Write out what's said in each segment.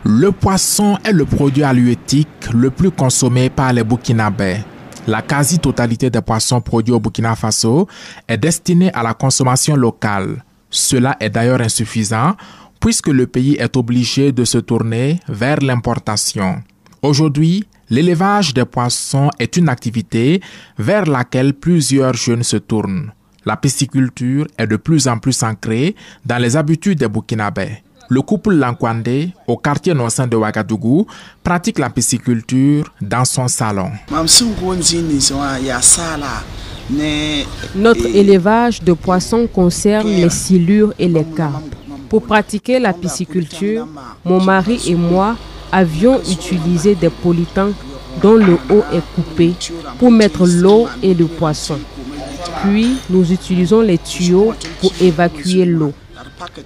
Le poisson est le produit halieutique le plus consommé par les Burkinabés. La quasi-totalité des poissons produits au Burkina Faso est destinée à la consommation locale. Cela est d'ailleurs insuffisant puisque le pays est obligé de se tourner vers l'importation. Aujourd'hui, l'élevage des poissons est une activité vers laquelle plusieurs jeunes se tournent. La pisciculture est de plus en plus ancrée dans les habitudes des Burkinabés. Le couple Lankwandé, au quartier nord de Ouagadougou, pratique la pisciculture dans son salon. Notre élevage de poissons concerne les silures et les carpes. Pour pratiquer la pisciculture, mon mari et moi avions utilisé des polytanks dont le haut est coupé pour mettre l'eau et le poisson. Puis, nous utilisons les tuyaux pour évacuer l'eau.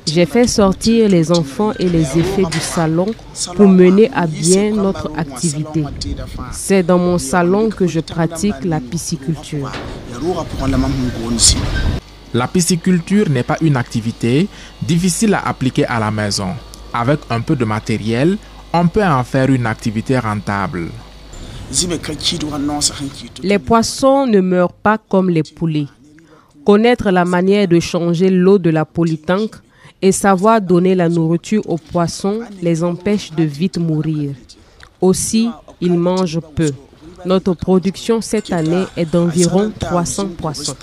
J'ai fait sortir les enfants et les effets du salon pour mener à bien notre activité. C'est dans mon salon que je pratique la pisciculture. La pisciculture n'est pas une activité difficile à appliquer à la maison. Avec un peu de matériel, on peut en faire une activité rentable. Les poissons ne meurent pas comme les poulets. Connaître la manière de changer l'eau de la polytank et savoir donner la nourriture aux poissons les empêche de vite mourir. Aussi, ils mangent peu. Notre production cette année est d'environ 300 poissons.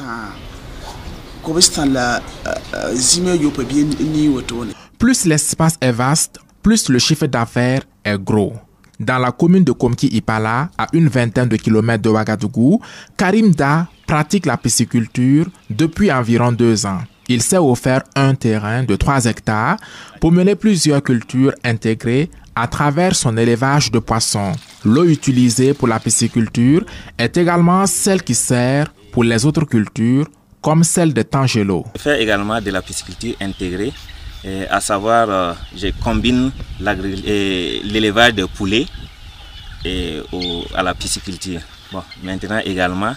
Plus l'espace est vaste, plus le chiffre d'affaires est gros. Dans la commune de Komki-Ipala, à une vingtaine de kilomètres de Ouagadougou, Karim Da pratique la pisciculture depuis environ 2 ans. Il s'est offert un terrain de 3 hectares pour mener plusieurs cultures intégrées à travers son élevage de poissons. L'eau utilisée pour la pisciculture est également celle qui sert pour les autres cultures, comme celle de Tangelo. Je fais également de la pisciculture intégrée. À savoir, je combine l'élevage de poulets à la pisciculture. Bon, maintenant également,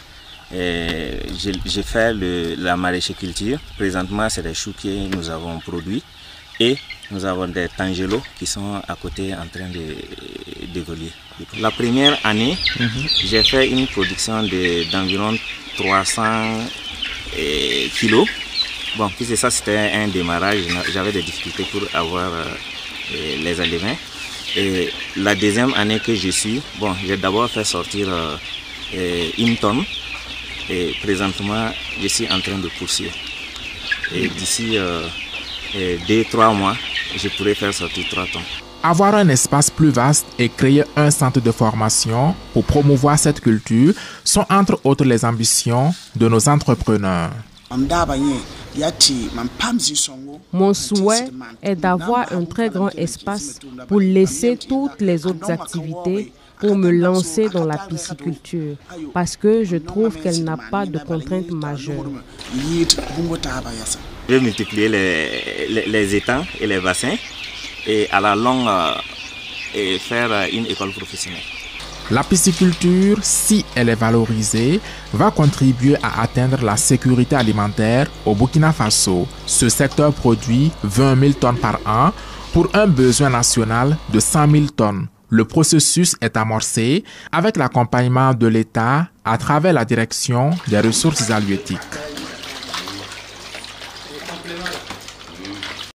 je fais la maraîchiculture. Présentement, c'est des choux que nous avons produits et nous avons des tangelos qui sont à côté en train d'évoluer. La première année, j'ai fait une production d'environ 300 kilos. Bon, puisque ça c'était un démarrage, j'avais des difficultés pour avoir les aliments. Et la deuxième année que je suis, bon, j'ai d'abord fait sortir 1 tonne. Et présentement, je suis en train de poursuivre. Et d'ici 2-3 mois, je pourrais faire sortir 3 tonnes. Avoir un espace plus vaste et créer un centre de formation pour promouvoir cette culture sont entre autres les ambitions de nos entrepreneurs. Mon souhait est d'avoir un très grand espace pour laisser toutes les autres activités pour me lancer dans la pisciculture parce que je trouve qu'elle n'a pas de contraintes majeures. Je vais multiplier les étangs et les bassins et à la longue faire une école professionnelle. La pisciculture, si elle est valorisée, va contribuer à atteindre la sécurité alimentaire au Burkina Faso. Ce secteur produit 20 000 tonnes par an pour un besoin national de 100 000 tonnes. Le processus est amorcé avec l'accompagnement de l'État à travers la direction des ressources halieutiques.